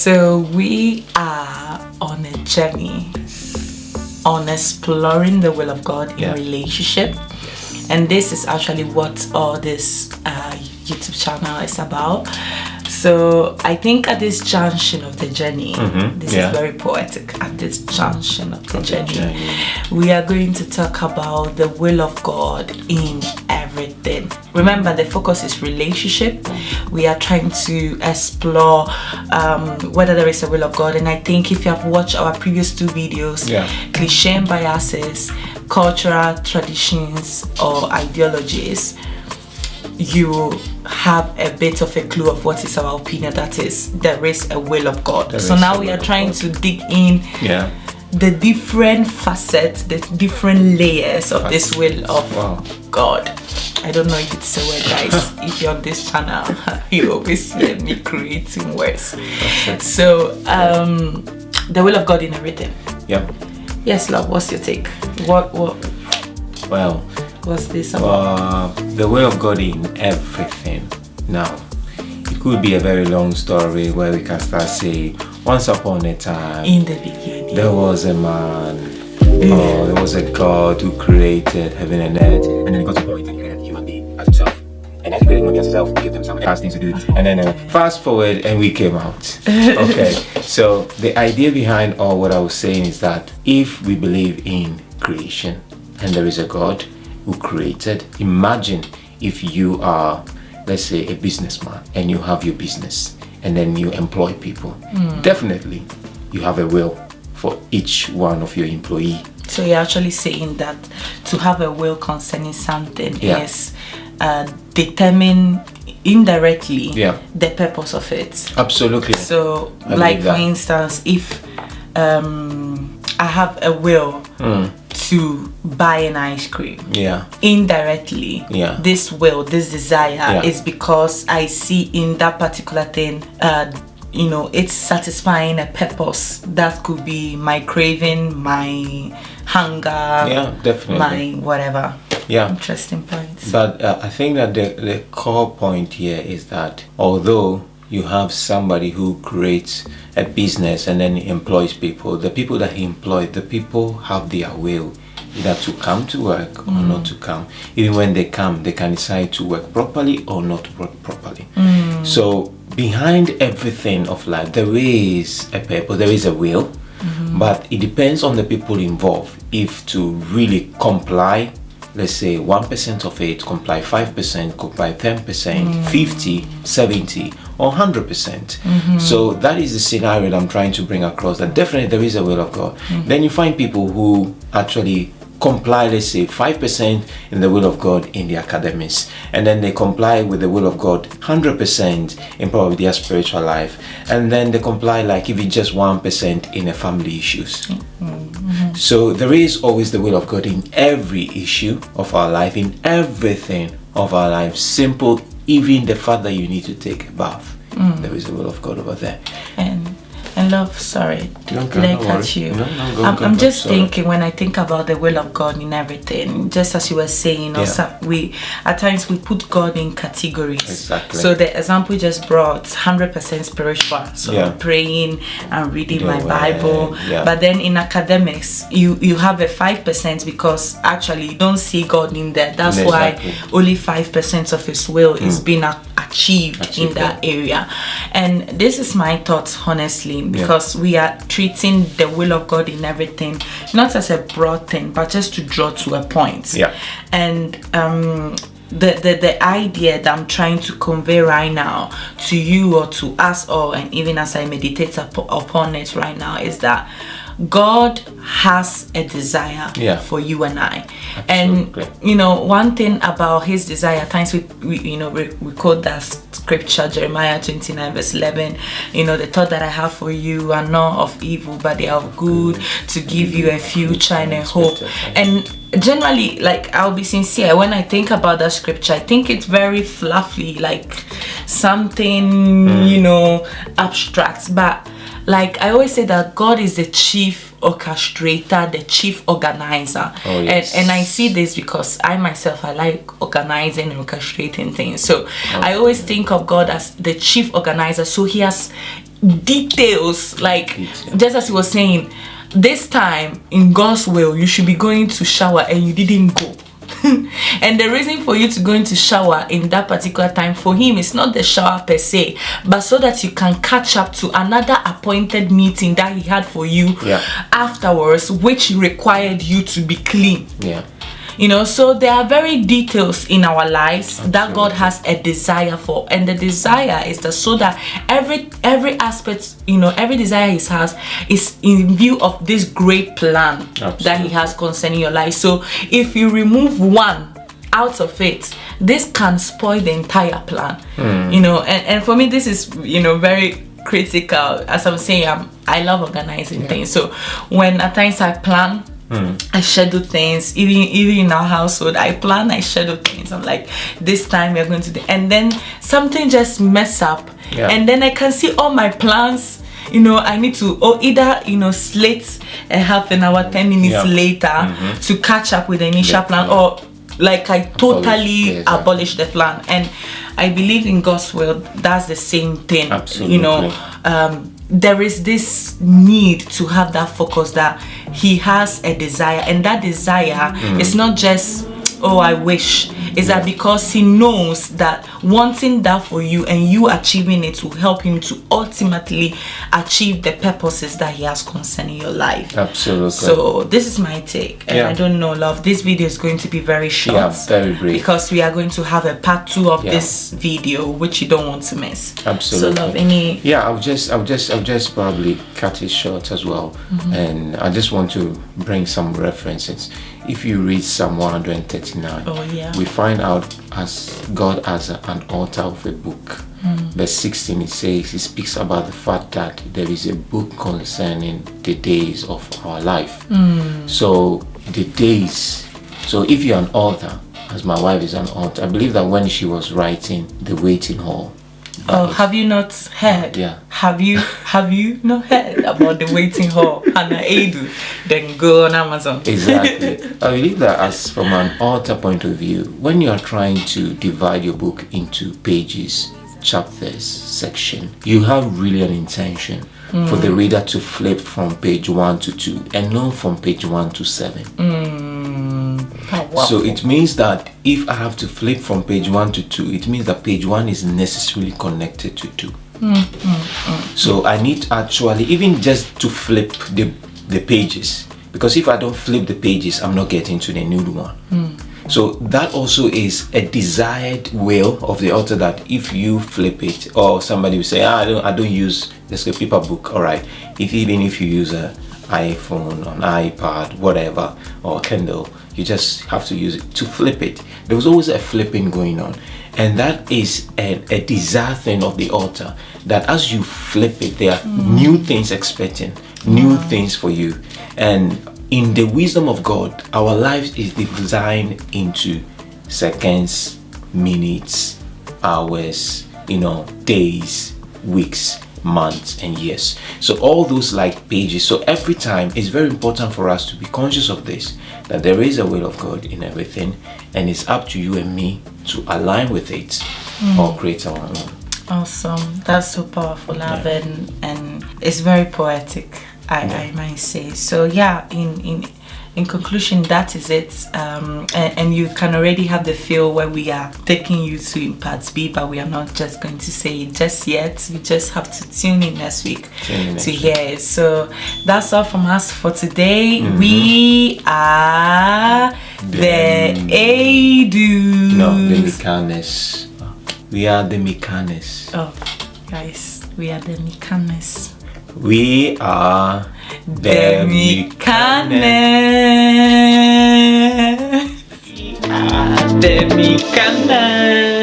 So we are on a journey on exploring the will of God in relationship. And this is actually what all this YouTube channel is about. So I think at this junction of the journey, this is very poetic, at this junction of the journey, we are going to talk about the will of God in everything. Remember, the focus is relationship. We are trying to explore whether there is a will of God. And I think if you have watched our previous two videos, cliche and biases, cultural traditions or ideologies, you have a bit of a clue of what is our opinion. That is, there is a will of God. So now we are trying to dig in the different facets, the different layers of this will of God. I don't know if it's a word, guys. If you're on this channel, you always hear me creating words. So the will of God in everything. Yes, love, what's your take? Well, what's this about? The will of God in everything. Now, it could be a very long story where we can start saying, once upon a time, in the beginning, there was a man, or there was a God who created heaven and earth, and then he got to a point and he created a human being as himself. And as he created human being as himself, he gave them some tasks things to do. And then fast forward, and we came out. Okay, so the idea behind all what I was saying is that if we believe in creation, and there is a God who created, imagine if you are, let's say, a businessman and you have your business and then you employ people. Definitely you have a will for each one of your employee. So you're actually saying that to have a will concerning something is determine indirectly the purpose of it. Absolutely. So like for instance, if I have a will to buy an ice cream, indirectly this desire is because I see in that particular thing it's satisfying a purpose. That could be my craving, my hunger, definitely, my whatever. Interesting point. But I think that the core point here is that although you have somebody who creates a business and then he employs people, the people that he employs, the people have their will either to come to work or not to come. Even when they come, they can decide to work properly or not work properly. So behind everything of life, there is a purpose, there is a will, but it depends on the people involved. If to really comply, let's say 1% of it, comply 5%, comply 10%, 50, 70, or 100%. So that is the scenario that I'm trying to bring across, that definitely there is a will of God. Then you find people who actually comply, let's say 5% in the will of God in the academics, and then they comply with the will of God 100% in probably their spiritual life, and then they comply like even just 1% in the family issues. So there is always the will of God in every issue of our life, in everything of our life. Simple, even the fact that you need to take a bath, there is the will of God over there. And love, sorry, did I catch you? I'm just thinking, when I think about the will of God in everything, just as you were saying, we at times we put God in categories. Exactly. So the example you just brought, 100% spiritual, so praying and reading my Bible. But then in academics, you have a 5% because actually you don't see God in there. That's why only 5% of His will is being achieved in that area. And this is my thoughts, honestly, because we are treating the will of God in everything not as a broad thing, but just to draw to a point. And the idea that I'm trying to convey right now to you or to us all, and even as I meditate upon it right now, is that God has a desire for you and I. Absolutely. And one thing about His desire, at times we quote that scripture, Jeremiah 29 verse 11, the thought that I have for you are not of evil, but they are of good, to give you a future and a hope. And generally, like, I'll be sincere, when I think about that scripture, I think it's very fluffy, like something abstract. But like I always say that God is the chief orchestrator, the chief organizer. Oh, yes. And I see this because I myself, I like organizing and orchestrating things. So I always think of God as the chief organizer. So he has details, like just as he was saying, this time in God's will you should be going to shower and you didn't go. And the reason for you to go into shower in that particular time for him is not the shower per se, but so that you can catch up to another appointed meeting that he had for you afterwards, which required you to be clean. You know, so there are very details in our lives that God has a desire for, and the desire is that so that every aspect, you know, every desire he has is in view of this great plan that he has concerning your life. So if you remove one out of it, this can spoil the entire plan. You know, and for me this is, you know, very critical. As I'm saying, I love organizing things. So when at times I plan, I schedule things, even in our household, I plan, I schedule things. I'm like, this time we're going to do, and then something just mess up, and then I can see all my plans. You know, I need to either, you know, slate a half an hour, 10 minutes later to catch up with the initial plan, or like I totally abolish the plan. And I believe in God's will, that's the same thing. Absolutely. You know, there is this need to have that focus that he has a desire, and that desire is not just, oh, I wish. Is that because he knows that wanting that for you and you achieving it will help him to ultimately achieve the purposes that he has concerning your life. Absolutely. So this is my take, and I don't know, love, this video is going to be very short, very brief, because we are going to have a part 2 of this video, which you don't want to miss. Absolutely. So love, any I'll just probably cut it short as well. And I just want to bring some references. If you read Psalm 139, we find out as God as an author of a book. Verse 16, it says, he speaks about the fact that there is a book concerning the days of our life. So the days, so if you're an author, as my wife is an author, I believe that when she was writing The Waiting Hall, have you not heard? Have you not heard about The Waiting Hall? Hannah Edu, then go on Amazon. Exactly. I believe that as from an author point of view, when you are trying to divide your book into pages, chapters, section, you have really an intention for the reader to flip from page 1 to 2 and not from page 1 to 7. So it means that if I have to flip from page 1 to 2, it means that page 1 is necessarily connected to 2. So I need actually even just to flip the pages, because if I don't flip the pages, I'm not getting to the new one. So that also is a desired will of the author, that if you flip it, or somebody will say, I don't use this paper book. All right, even if you use an iPhone, an iPad, whatever, or Kindle, you just have to use it to flip it. There was always a flipping going on, and that is a desire thing of the author, that as you flip it, there are new things expecting, new things for you. And in the wisdom of God, our lives is designed into seconds, minutes, hours, days, weeks, months, and years. So all those like pages. So every time it's very important for us to be conscious of this, that there is a will of God in everything, and it's up to you and me to align with it or create our own. Awesome. That's so powerful, love, and it's very poetic, I might say. So yeah, in conclusion, that is it, and you can already have the feel where we are taking you to in part B, but we are not just going to say it just yet. You just have to tune in next week to hear it. So that's all from us for today. We are the Edu. No, the Micanas. We are the Micanas. Oh, guys, we are the Micanas. We are the Micanas. We are the Micanas.